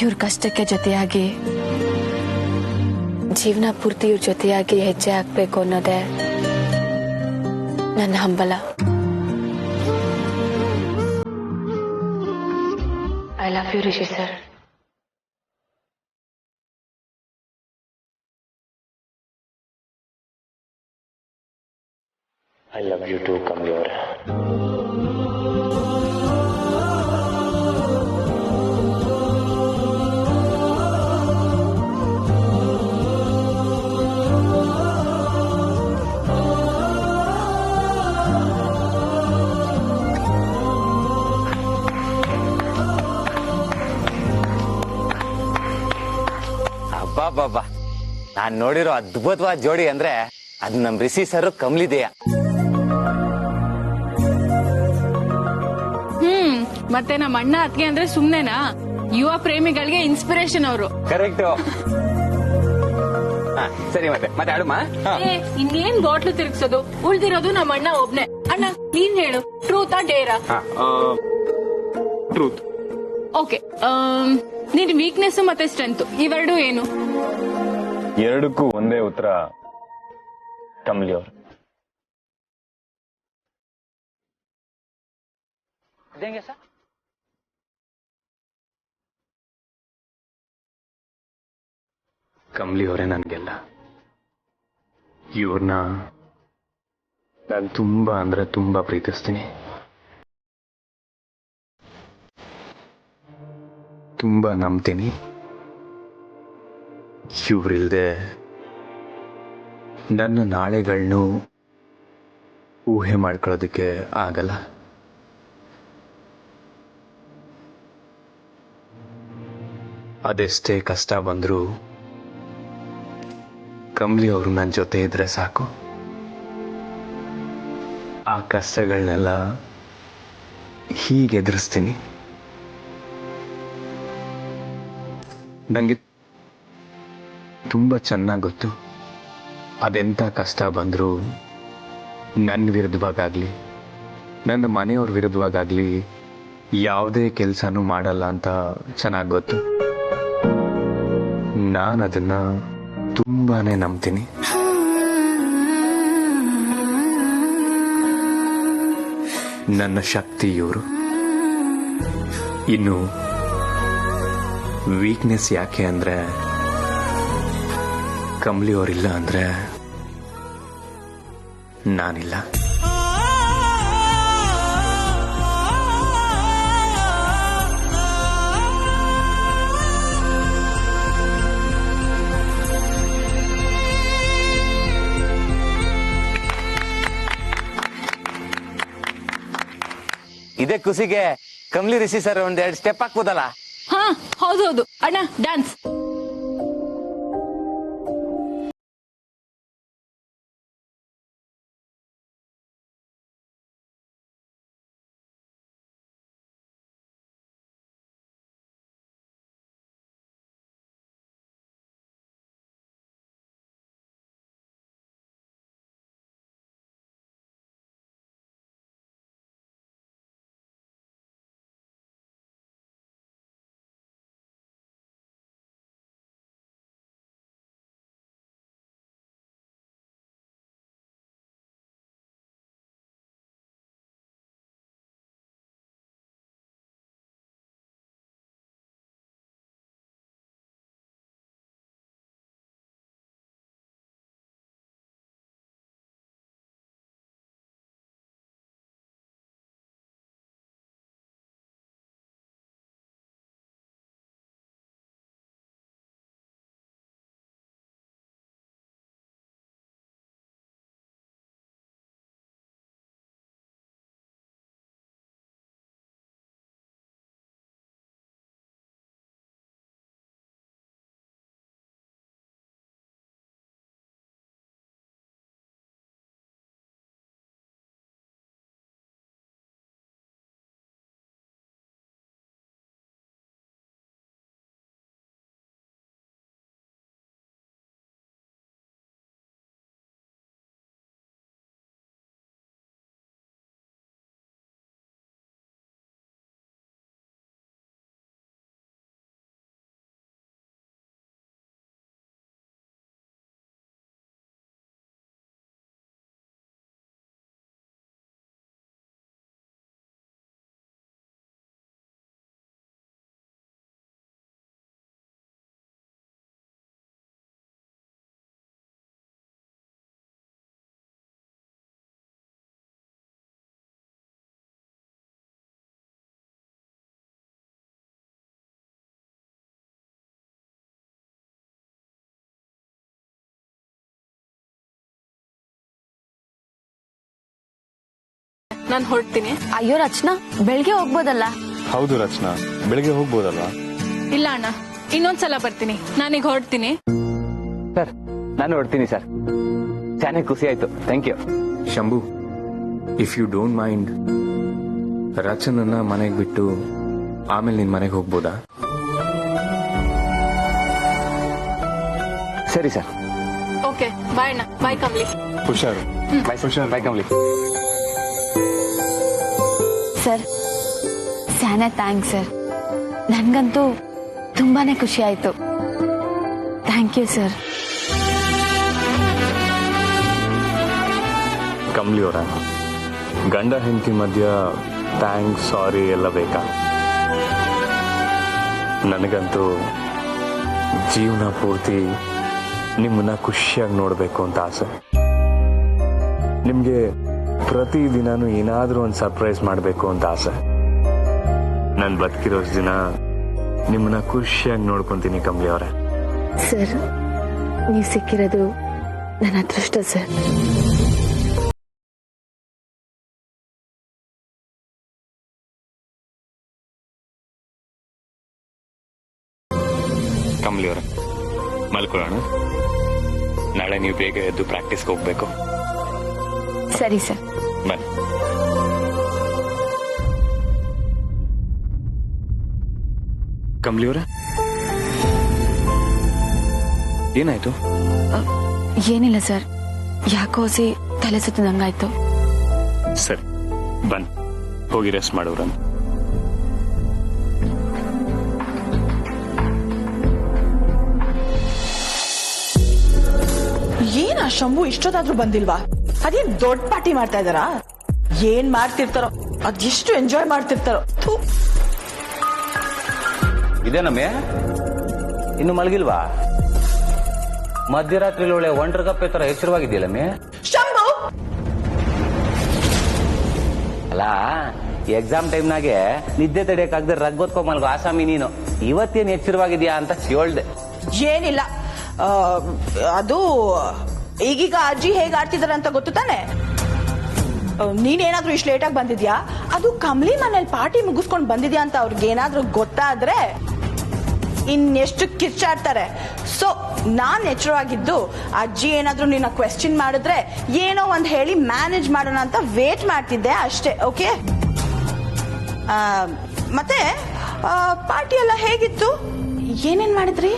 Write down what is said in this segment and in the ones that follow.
ಇವ್ರ ಕಷ್ಟಕ್ಕೆ ಜೊತೆಯಾಗಿ ಜೀವನ ಪೂರ್ತಿ ಇವ್ರ ಜೊತೆಯಾಗಿ ಹೆಜ್ಜೆ ಹಾಕ್ಬೇಕು ಅನ್ನೋದೇ ನನ್ನ ಹಂಬಲ. I love you Rishi sir. I love you too Kamali ಅವರೇ. ಅಬ್ಬಾ, ನಾನ್ ನೋಡಿರೋ ಅದ್ಭುತವಾದ ಜೋಡಿ ಅಂದ್ರೆ ಅದ್ ನಮ್ ರಿಷಿ ಸರ್ ಕಮಲಿದೆಯ. ಮತ್ತೆ ನಮ್ಮ ಅಣ್ಣ ಅತ್ಗೆ ಅಂದ್ರೆ ಸುಮ್ನೆನಾ? ಯುವ ಪ್ರೇಮಿಗಳಿಗೆ ಇನ್ಸ್ಪಿರೇಷನ್ ಅವರು. ಕರೆಕ್ಟ್. ಸರಿ, ಮತ್ತೆ ಆಡುಮ. ಇನ್ನೇನ್ ಬಾಟ್ಲು ತಿರ್ಗ್ಸೋದು, ಉಳ್ದಿರೋದು ನಮ್ಮ ಅಣ್ಣ ಒಬ್ನೇ. ಅಣ್ಣ ನೀನ್ ಹೇಳು, ಟ್ರೂತಾ ಡೇರಾ? ಟ್ರೂತ್. ಓಕೆ, ನಿನ್ ವೀಕ್ನೆಸ್ ಮತ್ತೆ ಸ್ಟ್ರೆಂತ್ ಇವೆರಡು ಏನು? ಎರಡಕ್ಕೂ ಒಂದೇ ಉತ್ತರ, ಕಮಲಿ ಅವರು. ಕಮಲಿ ಅವರೇ ನನ್ಗೆಲ್ಲ. ಇವ್ರನ್ನ ನಾನು ತುಂಬಾ ಅಂದ್ರೆ ತುಂಬಾ ಪ್ರೀತಿಸ್ತೀನಿ. ತುಂಬಾ ನಂಬ್ತೀನಿ. ಇವ್ರಿಲ್ದೆ ನನ್ನ ನಾಳೆಗಳನ್ನು ಊಹೆ ಮಾಡ್ಕೊಳ್ಳೋದಕ್ಕೆ ಆಗಲ್ಲ. ಅದೆಷ್ಟೇ ಕಷ್ಟ ಬಂದರೂ ಕಮಲಿ ಅವರು ನನ್ನ ಜೊತೆ ಇದ್ರೆ ಸಾಕು. ಆ ಕಷ್ಟಗಳನ್ನೆಲ್ಲ ಹೀಗೆ ಎದುರಿಸ್ತೀನಿ. ನನಗೆ ತುಂಬ ಚೆನ್ನಾಗಿ ಗೊತ್ತು, ಅದೆಂಥ ಕಷ್ಟ ಬಂದರೂ ನನ್ನ ವಿರುದ್ಧವಾಗಲಿ ನನ್ನ ಮನೆಯವ್ರ ವಿರುದ್ಧವಾಗಲಿ ಯಾವುದೇ ಕೆಲಸನೂ ಮಾಡಲ್ಲ ಅಂತ ಚೆನ್ನಾಗಿ ಗೊತ್ತು. ನಾನು ಅದನ್ನು ತುಂಬಾನೇ ನಂಬ್ತೀನಿ. ನನ್ನ ಶಕ್ತಿ ಇವರು. ಇನ್ನು ವೀಕ್ನೆಸ್ ಯಾಕೆ ಅಂದ್ರೆ, ಕಮಲಿ ಅವರಿಲ್ಲ ಅಂದ್ರೆ ನಾನಿಲ್ಲ. ಇದೇ ಖುಷಿಗೆ ಕಮಲಿ ರಿಷಿ ಸರ್ ಒಂದೆರಡು ಸ್ಟೆಪ್ ಹಾಕ್ಬೋದಲ್ಲ? ಹೌದು ಅಣ್ಣ, ಡ್ಯಾನ್ಸ್. ನಾನ್ ಹೊರಡ್ತೀನಿ. ಅಯ್ಯೋ ರಚನಾ, ಬೆಳಿಗ್ಗೆ ಹೋಗ್ಬೋದಲ್ಲ? ಹೌದು ರಚನಾ, ಬೆಳಿಗ್ಗೆ ಹೋಗ್ಬೋದಲ್ವಾ? ಇಲ್ಲ ಅಣ್ಣ, ಇನ್ನೊಂದ್ಸಲ ಬರ್ತೀನಿ. ನಾನೀಗ ಹೊರಡ್ತೀನಿ. ಸರ್ ನಾನು ಹೊರಡ್ತೀನಿ ಸರ್. ಚೆನ್ನಾಗಿ ಖುಷಿ ಆಯ್ತು. Thank you. Shambhu, if you don't mind, ರಚನನ್ನ ಮನೆಗೆ ಬಿಟ್ಟು ಆಮೇಲೆ ನಿನ್ ಮನೆಗೆ ಹೋಗ್ಬೋದಾ? ಸರಿ ಸರ್. ಓಕೆ, ಬಾಯ್ ಅಣ್ಣ. ಬಾಯ್ ಕಮ್ಲಿ. ಹುಷಾರು. ಬಾಯ್ ಕಮ್ಲಿ. ಸರ್, ಸ್ಯಾನೆ ಥ್ಯಾಂಕ್ಸ್ ಸರ್. ನನ್ಗಂತೂ ತುಂಬಾನೇ ಖುಷಿ ಆಯ್ತು. Thank you sir. ಕಮ್ಲಿ ಅವರ, ಗಂಡ ಹೆಂಡತಿ ಮಧ್ಯ ಥ್ಯಾಂಕ್ಸ್, ಸಾರಿ ಎಲ್ಲ ಬೇಕಾ? ನನಗಂತೂ ಜೀವನ ಪೂರ್ತಿ ನಿಮ್ಮನ್ನ ಖುಷಿಯಾಗಿ ನೋಡಬೇಕು ಅಂತ ಆಸೆ. ನಿಮ್ಗೆ ಪ್ರತಿದಿನಾನು ಏನಾದ್ರೂ ಒಂದು ಸರ್ಪ್ರೈಸ್ ಮಾಡಬೇಕು ಅಂತ ಆಸೆ. ನಾನು ಬದುಕಿರೋ ದಿನ ನಿಮ್ಮನ್ನ ಖುಷಿಯಾಗಿ ನೋಡ್ಕೊಂತೀನಿ ಕಮ್ಲಿ ಅವರೇ. ಸರ್, ನೀವು ಸಿಕ್ಕಿರೋದು ನನ್ನ ಅದೃಷ್ಟ ಸರ್. ಕಮ್ಲಿ ಅವರೇ, ಮಲ್ಕೊಳ್ಳೋಣ. ನಾಳೆ ನೀವು ಬೇಗ ಎದ್ದು ಪ್ರಾಕ್ಟೀಸ್ಗೆ ಹೋಗ್ಬೇಕು. ಸರಿ ಸರ್. ಬನ್ನಿ. ಕಮ್ಲಿ ಅವರೇ, ಏನಾಯ್ತು? ಏನಿಲ್ಲ ಸರ್, ಯಾಕೋ ಸಿ ತಲೆ ಸುತ್ತದಂಗಾಯ್ತು. ಸರಿ, ಬನ್ನಿ ಹೋಗಿ ರೆಸ್ಟ್ ಮಾಡೋರನ್ನು. ಏನ ಶಂಭು ಇಷ್ಟೊತ್ತಾದ್ರೂ ಬಂದಿಲ್ವಾ? ಅದೇನ್ ದೊಡ್ಡ ಪಾರ್ಟಿ ಮಾಡ್ತಾ ಇದಾರಾ? ಏನ್ ಮಾಡ್ತಿರ್ತಾರೋ, ಅದೆಷ್ಟು ಎಂಜಾಯ್ ಮಾಡ್ತಿರ್ತಾರೋ. ಥು. ಇದೇನಮ್ಮೆ, ಇನ್ನು ಮಲಗಿಲ್ವಾ? ಮಧ್ಯರಾತ್ರಿ ಒಳ್ಳೆ ಒಂಡ್ರಗಪ್ಪೆ ತರ ಎಚ್ಚರವಾಗಿದೆಯಲ್ಲಮ್ಮೆ. ಶಂಭು, ಅಲ್ಲ, ಎಕ್ಸಾಮ್ ಟೈಮ್ನಾಗೆ ನಿದ್ದೆ ತಡೆಯಕ್ಕಾಗದೆ ರಗ್ಗೊತ್ಕೊಂಡ್ ಮಲ್ಗೋ ಆಸಾಮಿ ನೀನು. ಇವತ್ತೇನ್ ಎಚ್ಚರವಾಗಿದ್ಯಾ ಅಂತ ಕೇಳ್ದೆ. ಏನಿಲ್ಲ, ಅದು ಈಗೀಗ ಅಜ್ಜಿ ಹೇಗ್ ಆಡ್ತಿದಾರ ಅಂತ ಗೊತ್ತು ತಾನೆ? ನೀನೇನಾದ್ರೂ ಇಷ್ಟು ಲೇಟಾಗಿ ಬಂದಿದ್ಯಾ? ಅದು ಕಮ್ಲಿ ಮನೇಲಿ ಪಾರ್ಟಿ ಮುಗಿಸ್ಕೊಂಡು ಬಂದಿದ್ಯಾ ಅಂತ ಅವ್ರಿಗೇನಾದ್ರೂ ಗೊತ್ತಾದ್ರೆ ಇನ್ನೆಷ್ಟು ಕಿರ್ಚಾಡ್ತಾರೆ. ಸೊ ನಾನ್ ಎಚ್ಚರವಾಗಿದ್ದು ಅಜ್ಜಿ ಏನಾದ್ರೂ ನಿನ್ನ ಕ್ವೆಶ್ಚನ್ ಮಾಡಿದ್ರೆ ಏನೋ ಒಂದ್ ಹೇಳಿ ಮ್ಯಾನೇಜ್ ಮಾಡೋಣ ಅಂತ ವೇಟ್ ಮಾಡ್ತಿದ್ದೆ ಅಷ್ಟೇ. ಓಕೆ, ಮತ್ತೆ ಪಾರ್ಟಿ ಎಲ್ಲ ಹೇಗಿತ್ತು? ಏನೇನ್ ಮಾಡಿದ್ರಿ?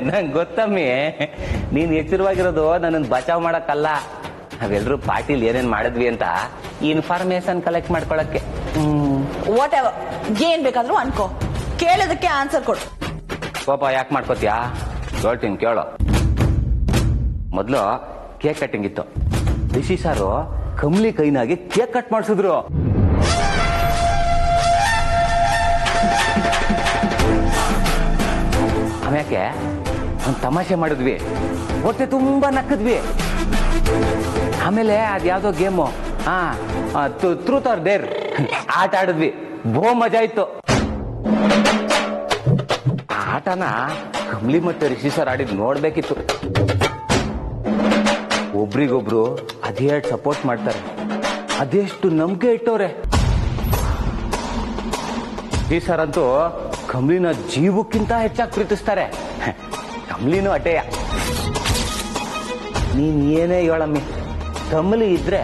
ನಂಗೆ ಗೊತ್ತಮ್ಮಿ, ನೀನ್ ಎಚ್ಚರವಾಗಿರೋದು ನನ್ನ ಬಚಾವ್ ಮಾಡಕ್ಕಲ್ಲ. ನಾವೆಲ್ಲರೂ ಪಾರ್ಟಿಲಿ ಏನೇನ್ ಮಾಡಿದ್ವಿ ಅಂತ ಇನ್ಫಾರ್ಮೇಶನ್ ಕಲೆಕ್ಟ್ ಮಾಡ್ಕೊಳಕ್ಕೆ. ವಾಟ್ ಎವರ್, ಏನ್ ಬೇಕಾದ್ರೂ ಅನ್ಕೋ, ಕೇಳೋದಕ್ಕೆ ಆನ್ಸರ್ ಕೊಡು. ಪಾಪ ಯಾಕೆ ಮಾಡ್ಕೋತೀಯಾ? ಹೇಳ್ತೀನಿ ಕೇಳೋ. ಮೊದ್ಲು ಕೇಕ್ ಕಟ್ಟಿಂಗ್ ಇತ್ತು. ರಿಷಿ ಸಾರು ಕಮ್ಲಿ ಕೈನಾಗಿ ಕೇಕ್ ಕಟ್ ಮಾಡಿಸಿದ್ರು. ಆಮ್ಯಾಕೆ ಒಂದು ತಮಾಷೆ ಮಾಡಿದ್ವಿ, ಹೊಟ್ಟೆ ತುಂಬಾ ನಕ್ಕದ್ವಿ. ಆಮೇಲೆ ಅದ್ಯಾವ್ದೋ ಗೇಮು, ಟ್ರೂತ್ ಆರ್ ಡೇರ್ ಆಟ ಆಡಿದ್ವಿ. ಬಹು ಮಜಾ ಇತ್ತು. ಆ ಆಟನ ಕಮ್ಲಿ ಮತ್ತೆ ರಿಷಿ ಸರ್ ಆಡಿದ್ ನೋಡ್ಬೇಕಿತ್ತು. ಒಬ್ರಿಗೊಬ್ರು ಅದೇ ಸಪೋರ್ಟ್ ಮಾಡ್ತಾರೆ, ಅದೆಷ್ಟು ನಂಬಿಕೆ ಇಟ್ಟವ್ರೆ. ರಿಷಿ ಸರ್ ಅಂತೂ ಕಮ್ಲಿನ ಜೀವಕ್ಕಿಂತ ಹೆಚ್ಚಾಗಿ ಪ್ರೀತಿಸ್ತಾರೆ. ಕಮ್ಲಿನೂ ಅಟೆಯ. ನೀನ್ ಏನೇ ಹೇಳಮ್ಮಿ, ಕಮ್ಲಿ ಇದ್ರೆ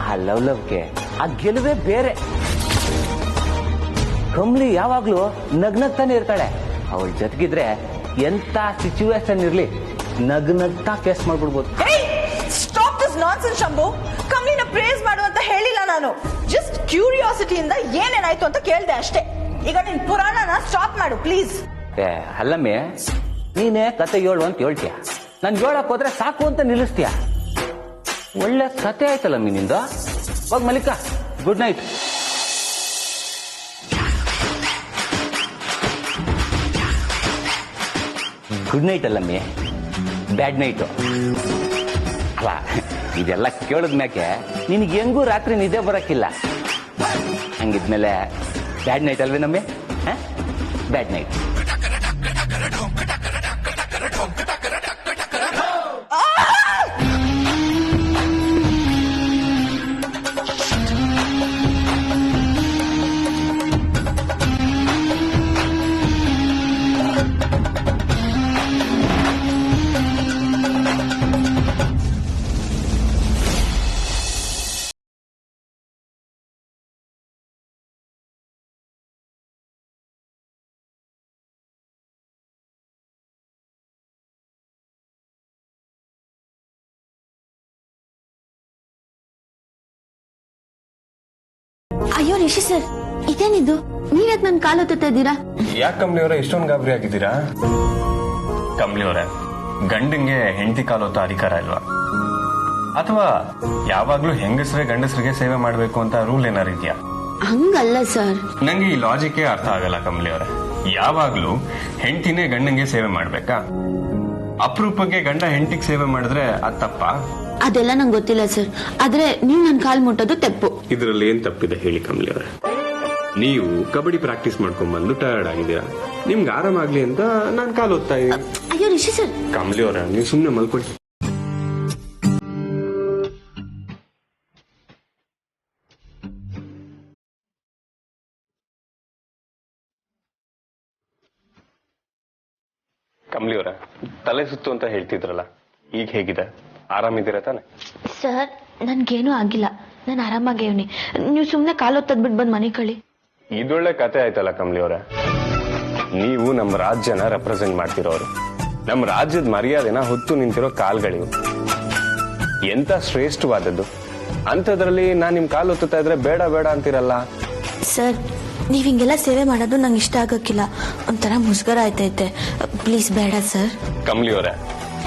ಆ ಲವ್ಗೆ ಆ ಗೆಲುವೇ ಬೇರೆ. ಕಮ್ಲಿ ಯಾವಾಗ್ಲೂ ನಗ್ನಗ್ತಾನೆ ಇರ್ತಾಳೆ. ಅವಳ ಜೊತೆಗಿದ್ರೆ ಎಂತ ಸಿಚುವೇಶನ್ ಇರ್ಲಿ ನಗ್ನಗ್ತಾ ಫೇಸ್ ಮಾಡ್ಬಿಡ್ಬೋದು. Stop this nonsense Shambhu. ಕಮ್ಲಿನ ಪ್ರೇಸ್ ಮಾಡು ಅಂತ ಹೇಳಿಲ್ಲ ನಾನು. ಜಸ್ಟ್ ಕ್ಯೂರಿಯಾಸಿಟಿಯಿಂದ ಏನೇನಾಯ್ತು ಅಂತ ಕೇಳ್ದೆ ಅಷ್ಟೇ. ಈಗ ನಿನ್ ಪುರಾಣನ ಸ್ಟಾಪ್ ಮಾಡು ಪ್ಲೀಸ್. ಅಲ್ಲಮ್ಮೆ, ನೀನೇ ಕತೆ ಹೇಳು ಅಂತ ಹೇಳ್ತೀಯ, ನಾನು ಹೇಳಕ್ ಹೋದ್ರೆ ಸಾಕು ಅಂತ ನಿಲ್ಲಿಸ್ತೀಯ. ಒಳ್ಳೆ ಕತೆ ಆಯ್ತಲ್ಲಮ್ಮಿ ನಿಂದು. ಹೋಗ್ ಮಲಿಕ, ಗುಡ್ ನೈಟ್. ಗುಡ್ ನೈಟ್ ಅಲ್ಲಮ್ಮಿ, ಬ್ಯಾಡ್ ನೈಟು ಅಲ್ಲ. ಇದೆಲ್ಲ ಕೇಳಿದ್ಮ್ಯಾಕೆ ನಿನಗೆ ಹೆಂಗೂ ರಾತ್ರಿ ನಿದ್ದೆ ಬರಕ್ಕಿಲ್ಲ. ಹಂಗಿದ್ಮೇಲೆ ಬ್ಯಾಡ್ ನೈಟ್ ಅಲ್ವೇ ನಮ್ಮೆ? ಬ್ಯಾಡ್ ನೈಟ್. ಅಯ್ಯೋ ರಿಷಿ ಸರ್, ಇದೇನಿದು? ನೀವ್ಯಾಕೆ ನನ್ ಕಾಲು ಹೊತ್ತಾ ಇದ್ದೀರಾ? ಯಾಕೆ ಕಮಲಿ ಅವರೇ ಇಷ್ಟೊಂದು ಗಾಬರಿ ಆಗಿದ್ದೀರಾ? ಕಮಲಿ ಅವರೇ, ಗಂಡಂಗೆ ಹೆಂಡತಿ ಕಾಲು ಹೊತ್ತ ಅಧಿಕಾರ ಇಲ್ವಾ? ಅಥವಾ ಯಾವಾಗ್ಲೂ ಹೆಂಗಸರೇ ಗಂಡಸರಿಗೆ ಸೇವೆ ಮಾಡ್ಬೇಕು ಅಂತ ರೂಲ್ ಏನಾರು ಇದೆಯಾ? ಹಂಗಲ್ಲ ಸರ್. ನಂಗೆ ಈ ಲಾಜಿಕೇ ಅರ್ಥ ಆಗಲ್ಲ ಕಮಲಿ ಅವರೇ. ಯಾವಾಗ್ಲೂ ಹೆಂಡತಿನೇ ಗಂಡಂಗೆ ಸೇವೆ ಮಾಡ್ಬೇಕಾ? ಅಪರೂಪಕ್ಕೆ ಗಂಡ ಹೆಂಡತಿಗೆ ಸೇವೆ ಮಾಡಿದ್ರೆ ಅದ್ ತಪ್ಪಾ? ಅದೆಲ್ಲ ನಂಗೆ ಗೊತ್ತಿಲ್ಲ ಸರ್, ಆದ್ರೆ ನೀವ್ ನನ್ ಕಾಲ್ ಮುಟ್ಟೋದು ತಪ್ಪು. ಇದ್ರಲ್ಲಿ ಏನ್ ತಪ್ಪಿದೆ ಹೇಳಿ ಕಮಲಿ ಅವರೇ? ನೀವು ಕಬಡ್ಡಿ ಪ್ರಾಕ್ಟೀಸ್ ಮಾಡ್ಕೊಂಡ್ ಬಂದು ಟಯರ್ಡ್ ಆಗಿದ್ದೀರಾ, ನಿಮ್ಗೆ ಆರಾಮಾಗ್ಲಿ ಅಂತ ನಾನ್ ಕಾಲು ಓದ್ತಾ ಇದ್ದೀನಿ. ಅಯ್ಯೋ ರಿಷಿ ಸರ್. ಕಮಲಿ ಅವರೇ, ನೀವು ಸುಮ್ನೆ ಮಲ್ಕೊಳ್ಳಿ. ಕಮಲಿ ಅವರೇ, ತಲೆ ಸುತ್ತು ಅಂತ ಹೇಳ್ತಿದ್ರಲ್ಲ, ಈಗ ಹೇಗಿದೆ? ಆರಾಮಿದ್ದೀರಾ ತಾನೆ? ಸರ್, ನನ್ಗೇನು ಆಗಿಲ್ಲ, ನಾನು ಆರಾಮಾಗೇವ್ನಿ. ನೀವು ಸುಮ್ನೆ ಕಾಲು ಹೊತ್ತದ್ ಬಿಟ್ಟು ಬಂದ್ ಮನೆ ಕಳಿ. ಇದೊಳ್ಳೆ ಕತೆ ಆಯ್ತಲ್ಲ ಕಮಲಿ ಅವರೇ. ನೀವು ನಮ್ಮ ರಾಜ್ಯನ ರೆಪ್ರೆಸೆಂಟ್ ಮಾಡ್ತಿರೋರು, ನಮ್ಮ ರಾಜ್ಯದ ಮರ್ಯಾದೆನ ಹೊತ್ತು ನಿಂತಿರೋ ಕಾಲ್ಗಳಿವು. ಎಂತ ಶ್ರೇಷ್ಠವಾದದ್ದು ಅಂಥದ್ರಲ್ಲಿ ನಾನ್ ನಿಮ್ ಕಾಲು ಹೊತ್ತುತ್ತಾ ಇದ್ರೆ ಬೇಡ ಬೇಡ ಅಂತಿರಲ್ಲ. ಸರ್, ನೀವ್ ಹಿಂಗೆಲ್ಲ ಸೇವೆ ಮಾಡೋದು ನಂಗೆ ಇಷ್ಟ ಆಗಕ್ಕಿಲ್ಲ. ಒಂಥರ ಮುಸ್ಗರ ಆಯ್ತೈತೆ. ಪ್ಲೀಸ್ ಬೇಡ ಸರ್. ಕಮಲಿ ಅವರೇ,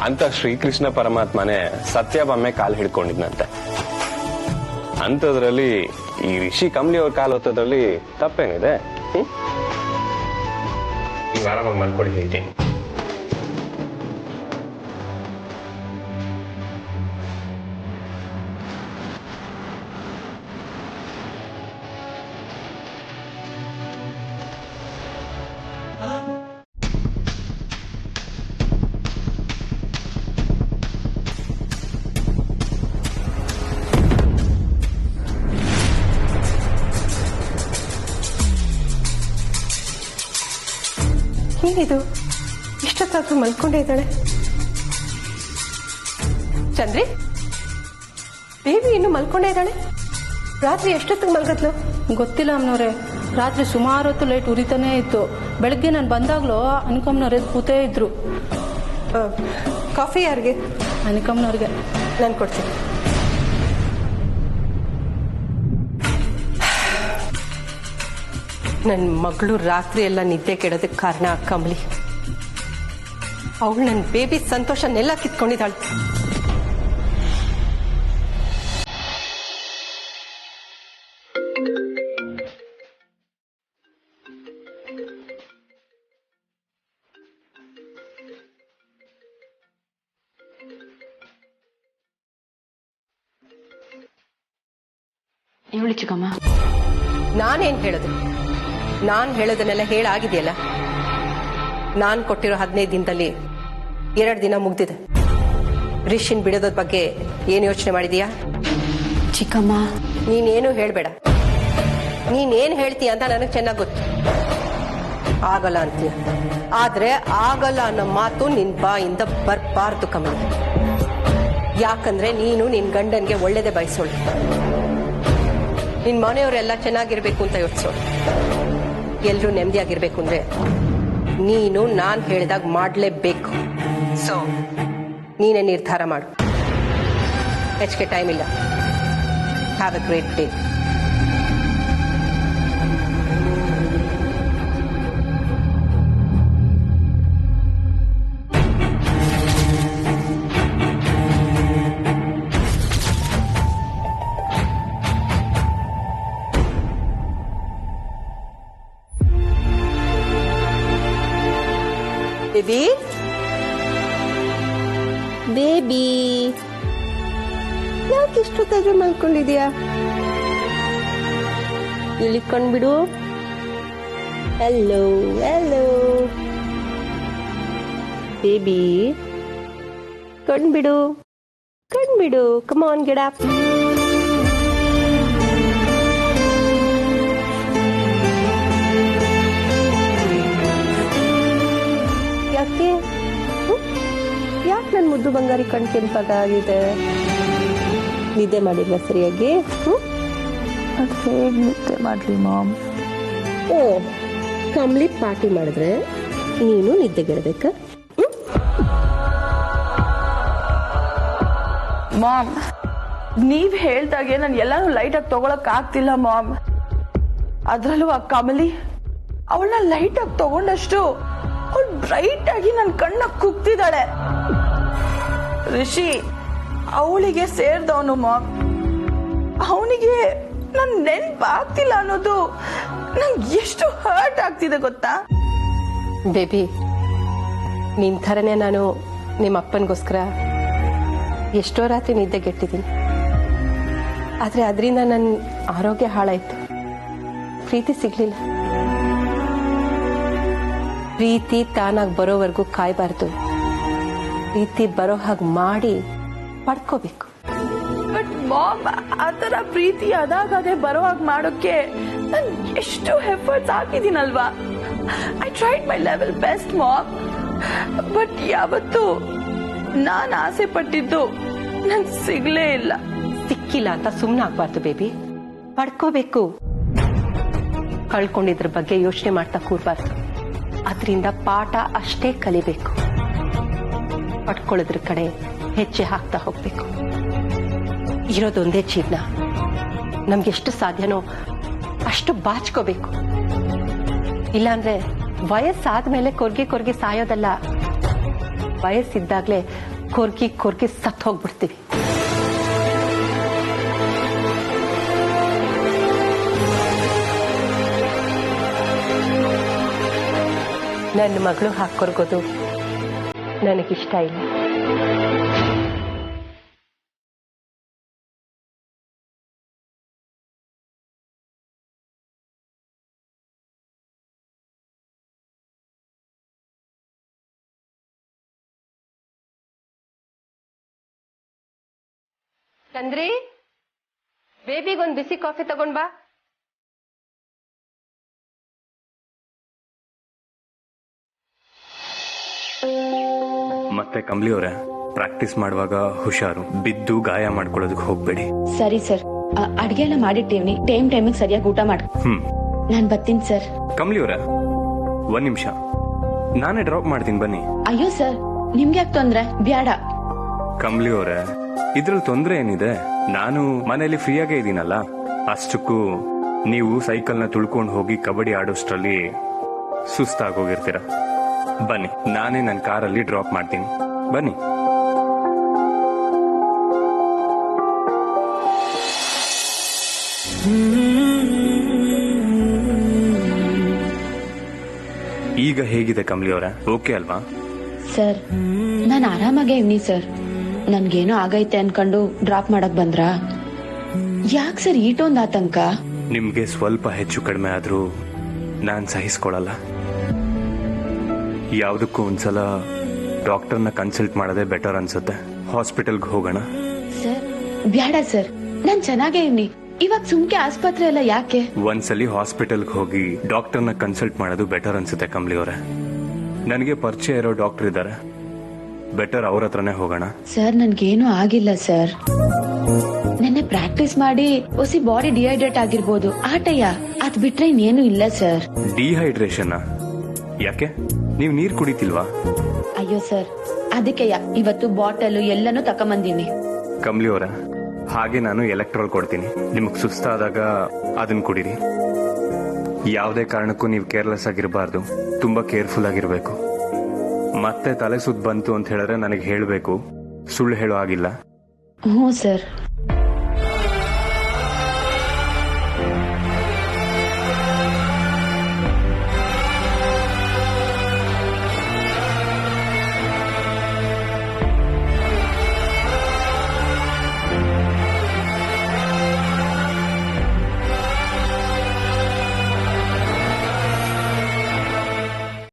ಅಂತ ಶ್ರೀಕೃಷ್ಣ ಪರಮಾತ್ಮನೇ ಸತ್ಯಭಾಮೆ ಕಾಲ್ ಹಿಡ್ಕೊಂಡಿದ್ನಂತೆ. ಅಂಥದ್ರಲ್ಲಿ ಈ ರಿಷಿ ಕಮಲಿ ಅವ್ರ ಕಾಲು ಹೊತ್ತದ್ರಲ್ಲಿ ತಪ್ಪೇನಿದೆ? ನೀವು ಆರಾಮಾಗಿ ಮಲ್ಕೊಳ್ಳಿ ಹೇಳ್ತೀನಿ. ಏನಿದು, ಇಷ್ಟೊತ್ತಾದ್ರೂ ಮಲ್ಕೊಂಡೇ ಇದ್ದಾಳೆ? ಚಂದ್ರಿ, ಬೇಬಿ ಇನ್ನು ಮಲ್ಕೊಂಡೇ ಇದ್ದಾಳೆ? ರಾತ್ರಿ ಎಷ್ಟೊತ್ತಿಗೆ ಮಲ್ಗದ್ಲು? ಗೊತ್ತಿಲ್ಲ ಅಮ್ಮನವ್ರೆ, ರಾತ್ರಿ ಸುಮಾರು ಹೊತ್ತು ಲೈಟ್ ಉರಿತಾನೆ ಇತ್ತು. ಬೆಳಗ್ಗೆ ನಾನು ಬಂದಾಗ್ಲೂ ಅನ್ಕಮ್ಮನವ್ರೆ ಕೂತೇ ಇದ್ರು. ಕಾಫಿ ಯಾರಿಗೆ? ಅನ್ಕಮ್ಮನವ್ರಿಗೆ. ನಾನು ಕೊಡ್ತೀನಿ. ನನ್ನ ಮಗಳು ರಾತ್ರಿ ಎಲ್ಲ ನಿದ್ದೆ ಕೆಡೋದಕ್ಕೆ ಕಾರಣ ಕಮಲಿ. ಅವಳು ನನ್ನ ಬೇಬಿ ಸಂತೋಷನೆಲ್ಲ ಕಿತ್ಕೊಂಡಿದ್ದಾಳೆ. ಇವಳು ಚಿಕ್ಕಮ್ಮ. ನಾನೇನ್ ಹೇಳೋದು? ನಾನ್ ಹೇಳೋದನ್ನೆಲ್ಲ ಹೇಳಾಗಿದೆಯಲ್ಲ. ನಾನ್ ಕೊಟ್ಟಿರೋ 15 ದಿನದಲ್ಲಿ 2 ದಿನ ಮುಗ್ದಿದೆ. ರಿಷಿನ್ ಬಿಡೋದ್ರ ಬಗ್ಗೆ ಏನು ಯೋಚನೆ ಮಾಡಿದೀಯಾ? ಚಿಕ್ಕಮ್ಮ, ನೀನೇನು ಹೇಳ್ಬೇಡ. ನೀನೇನ್ ಹೇಳ್ತೀಯ ಅಂತ ನನಗೆ ಚೆನ್ನಾಗಿ ಗೊತ್ತು. ಆಗಲ್ಲ ಅಂತೀಯ, ಆದ್ರೆ ಆಗಲ್ಲ ಅನ್ನೋ ಮಾತು ನಿನ್ ಬಾಯಿಂದ ಬರ್ಬಾರ್ದು ಕಮಲ. ಯಾಕಂದ್ರೆ ನೀನು ನಿನ್ ಗಂಡನ್ಗೆ ಒಳ್ಳೇದೇ ಬಯಸೋಳು. ನಿನ್ ಮನೆಯವರೆಲ್ಲ ಚೆನ್ನಾಗಿರ್ಬೇಕು ಅಂತ ಯೋಚಿಸೋಳು. ಎಲ್ರೂ ನೆಮ್ಮದಿಯಾಗಿರ್ಬೇಕು ಅಂದ್ರೆ ನೀನು ನಾನ್ ಹೇಳಿದಾಗ ಮಾಡ್ಲೇಬೇಕು. ಸೊ ನೀನೇ ನಿರ್ಧಾರ ಮಾಡು. ಹೆಚ್ಚಿಗೆ ಟೈಮ್ ಇಲ್ಲ. Have a great day. Baby, baby, ಯಾಕೆ ಇಷ್ಟೊತ್ತಾದ್ರೂ ಮಲ್ಕೊಂಡಿದ್ಯಾ? ಇಲ್ಲಿ ಕಣ್ಬಿಡು. ಹೆಲೋ ಹೆಲೋ ಬೇಬಿ, ಕಣ್ಬಿಡು ಕಣ್ಬಿಡು. Come on, get up. ಯಾಕೆ ಯಾಕೆ ನನ್ನ ಮುದ್ದು ಬಂಗಾರಿ ಕಣ್ ಕೆಂಪಾಗಿದೆ? ನಿದ್ದೆ ಮಾಡಿಲ್ವಾ ಸರಿಯಾಗಿ? ಹೇಗೆ ನಿದ್ದೆ ಮಾಡ್ಲಿ ಮಾಮ್? ಓ, ಕಂಪ್ಲೀಟ್ ಪಾರ್ಟಿ ಮಾಡಿದ್ರೆ ನೀನು ನಿದ್ದೆಗೆಡಬೇಕಾ? ಮಾಮ್, ನೀವ್ ಹೇಳ್ದಾಗೆ ನಾನು ಎಲ್ಲಾನು ಲೈಟ್ ಆಗಿ ತಗೊಳಕ್ ಆಗ್ತಿಲ್ಲ ಮಾಮ್. ಅದ್ರಲ್ಲೂ ಆ ಕಮಲಿ ಅವಳನ್ನ ಲೈಟ್ ಆಗಿ ತಗೊಂಡಷ್ಟು ಅವಳು ಬ್ರೈಟ್ ಆಗಿ ನನ್ನ ಕಣ್ಣ ಕುಗ್ತಿದ್ದಾಳೆ. ರಿಷಿ ಅವಳಿಗೆ ಸೇರ್ದವನು ಮಾಮ್, ಅವನಿಗೆ ನನ್ ನೆನ್ಪಾಗ್ತಿಲ್ಲ ಅನ್ನೋದು ನಂಗೆ ಎಷ್ಟು ಹರ್ಟ್ ಆಗ್ತಿದೆ ಗೊತ್ತಾ? ಬೇಬಿ, ನಿನ್ ಥರನೇ ನಾನು ನಿಮ್ಮ ಅಪ್ಪನಿಗೋಸ್ಕರ ಎಷ್ಟೋ ರಾತ್ರಿ ನಿದ್ದೆಗೆಟ್ಟಿದ್ದೀನಿ. ಆದ್ರೆ ಅದರಿಂದ ನನ್ನ ಆರೋಗ್ಯ ಹಾಳಾಯ್ತು, ಪ್ರೀತಿ ಸಿಗ್ಲಿಲ್ಲ. ಪ್ರೀತಿ ತಾನಾಗಿ ಬರೋವರೆಗೂ ಕಾಯಬಾರ್ದು, ಪ್ರೀತಿ ಬರೋ ಹಾಗೆ ಮಾಡಿ ಪಡ್ಕೋಬೇಕು. ಬಟ್ ಮಾಮ್, ಆತರ ಪ್ರೀತಿ ಅದಾಗದೆ ಬರೋವಾಗ ಮಾಡೋಕೆ ನಾನು ಎಷ್ಟು ಎಫರ್ಟ್ಸ್ ಹಾಕಿದ್ದೀನಲ್ವಾ? I tried my level best mom. But ಯಾವತ್ತು ನಾನು ಆಸೆ ಪಟ್ಟಿದ್ದು ನಂಗೆ ಸಿಗ್ಲೇ ಇಲ್ಲ. ಸಿಕ್ಕಿಲ್ಲ ಅಂತ ಸುಮ್ಮನೆ ಆಗ್ಬಾರ್ದು ಬೇಬಿ, ಪಡ್ಕೋಬೇಕು. ಕಳ್ಕೊಂಡಿದ್ರ ಬಗ್ಗೆ ಯೋಚನೆ ಮಾಡ್ತಾ ಕೂರ್ಬಾರ್ದು, ಅದರಿಂದ ಪಾಠ ಅಷ್ಟೇ ಕಲಿಬೇಕು. ಪಡ್ಕೊಳ್ಳೋದ್ರ ಕಡೆ ಹೆಜ್ಜೆ ಹಾಕ್ತಾ ಹೋಗ್ಬೇಕು. ಇರೋದೊಂದೇ ಜೀವನ, ನಮ್ಗೆಷ್ಟು ಸಾಧ್ಯನೋ ಅಷ್ಟು ಬಾಚ್ಕೋಬೇಕು. ಇಲ್ಲಾಂದ್ರೆ ವಯಸ್ಸಾದ್ಮೇಲೆ ಕೊರ್ಗಿ ಸಾಯೋದಲ್ಲ, ವಯಸ್ಸಿದ್ದಾಗ್ಲೇ ಕೊರ್ಗಿ ಸತ್ತು ಹೋಗ್ಬಿಡ್ತೀವಿ. ನನ್ನ ಮಗಳು ಹಾಕೊರ್ಗೋದು ನನಗಿಷ್ಟ ಇಲ್ಲ. ಚಂದ್ರಿ, ಬೇಬಿಗೊಂದು ಬಿಸಿ ಕಾಫಿ ತಗೊಂಡ್ ಬಾ. ಮತ್ತೆ ಕಮಲಿ ಅವರೇ, ಪ್ರಾಕ್ಟೀಸ್ ಮಾಡುವಾಗ ಹುಷಾರು, ಬಿದ್ದು ಗಾಯ ಮಾಡ್ಕೊಳ್ಳೋದಕ್ಕೆ ಹೋಗ್ಬೇಡಿ. ಸರಿ ಸರ್, ಅಡ್ಗೆ ಎಲ್ಲ ಮಾಡಿಟ್ಟಿವ್ನಿ, ಟೈಮಿಗೆ ಸರಿಯಾಗಿ ಊಟ ಮಾಡ್. ನಾನ್ ಬರ್ತೀನಿ ಸರ್. ಕಮಲಿ ಅವರೇ, 1 ನಿಮಿಷ, ನಾನೇ ಡ್ರಾಪ್ ಮಾಡ್ತೀನಿ, ಬನ್ನಿ. ಅಯ್ಯೋ ಸರ್, ನಿಮ್ಗೆ ಯಾಕೆ ತೊಂದ್ರೆ? ಬ್ಯಾಡ. ಕಮಲಿ ಅವರೇ, ಇದ್ರಲ್ಲಿ ತೊಂದ್ರೆ ಏನಿದೆ? ನಾನು ಮನೆಯಲ್ಲಿ ಫ್ರೀಯಾಗೇ ಇದ್ದೀನಲ್ಲ, ಅಷ್ಟಕ್ಕೂ ನೀವು ಸೈಕಲ್ನ ತುಳ್ಕೊಂಡು ಹೋಗಿ ಕಬಡ್ಡಿ ಆಡೋಷ್ಟ್ರಲ್ಲಿ ಸುಸ್ತಾಗೋಗಿರ್ತೀರ. ಬನ್ನಿ, ನಾನೇ ನನ್ನ ಕಾರಲ್ಲಿ ಡ್ರಾಪ್ ಮಾಡ್ತೀನಿ, ಬನ್ನಿ. ಈಗ ಹೇಗಿದೆ ಕಮಲಿ ಅವರೇ? ಓಕೆ ಅಲ್ವಾ? ಸರ್, ನಾನು ಆರಾಮಾಗೇ ಇವ್ನಿ ಸರ್. ನನ್ಗೇನೋ ಆಗೈತೆ ಅನ್ಕೊಂಡು ಡ್ರಾಪ್ ಮಾಡಕ್ ಬಂದ್ರಾ? ಯಾಕೆ ಸರ್ ಈಟೊಂದ್ ಆತಂಕ? ನಿಮ್ಗೆ ಸ್ವಲ್ಪ ಹೆಚ್ಚು ಕಡಿಮೆ ಆದ್ರೂ ನಾನ್ ಸಹಿಸ್ಕೊಳಲ್ಲ. ಯಾವುದಕ್ಕೂ ಒಂದ್ಸಲ ಡಾಕ್ಟರ್ನ ಕನ್ಸಲ್ಟ್ ಮಾಡೋದೇ ಬೆಟರ್ ಅನ್ಸುತ್ತೆ. ಹಾಸ್ಪಿಟಲ್ಗೆ ಹೋಗೋಣ? ಸರ್ ಬ್ಯಾಡ ಸರ್, ನಾನ್ ಚೆನ್ನಾಗೇ ಇವ್ನಿ. ಇವಾಗ ಸುಮ್ಕೆ ಆಸ್ಪತ್ರೆ ಎಲ್ಲ ಯಾಕೆ? ಒಂದ್ಸಲಿ ಹಾಸ್ಪಿಟಲ್ಗೆ ಹೋಗಿ ಡಾಕ್ಟರ್ನ ಕನ್ಸಲ್ಟ್ ಮಾಡೋದು ಬೆಟರ್ ಅನ್ಸುತ್ತೆ ಕಮಲಿ ಅವರೇ. ನನಗೆ ಪರಿಚಯ ಇರೋ ಡಾಕ್ಟರ್ ಇದ್ದಾರೆ, ಬೆಟರ್ ಅವ್ರ ಹತ್ರನೇ ಹೋಗೋಣ. ಸರ್ ನನ್ಗೇನು ಆಗಿಲ್ಲ ಸರ್. ನೆನ್ನೆ ಪ್ರಾಕ್ಟೀಸ್ ಮಾಡಿ ಹೊಸಿ ಬಾಡಿ ಡಿಹೈಡ್ರೇಟ್ ಆಗಿರ್ಬೋದು, ಆಟಯ್ಯ. ಅದ್ ಬಿಟ್ರೆ ಇನ್ನೇನು ಇಲ್ಲ ಸರ್. ಡಿಹೈಡ್ರೇಷನ್ ಯಾಕೆ? ನೀವ್ ನೀರ್ ಕುಡಿತಿಲ್ವಾ? ಅಯ್ಯೋ ಸರ್, ಅದಕ್ಕೆಯ ಇವತ್ತು ಬಾಟಲ್ ಎಲ್ಲನೂ ತಕೊಂಬಂದೀನಿ. ಕಮಲಿ ಅವರ, ಹಾಗೆ ನಾನು ಎಲೆಕ್ಟ್ರಾಲ್ ಕೊಡ್ತೀನಿ, ನಿಮಗ್ ಸುಸ್ತಾದಾಗ ಅದನ್ನ ಕುಡೀರಿ. ಯಾವುದೇ ಕಾರಣಕ್ಕೂ ನೀವು ಕೇರ್ಲೆಸ್ ಆಗಿರಬಾರ್ದು, ತುಂಬಾ ಕೇರ್ಫುಲ್ ಆಗಿರ್ಬೇಕು. ಮತ್ತೆ ತಲೆ ಸುತ್ತ ಬಂತು ಅಂತ ಹೇಳಿದ್ರೆ ನನಗೆ ಹೇಳ್ಬೇಕು, ಸುಳ್ಳು ಹೇಳೋ ಆಗಿಲ್ಲ. ಹ್ಞೂ ಸರ್.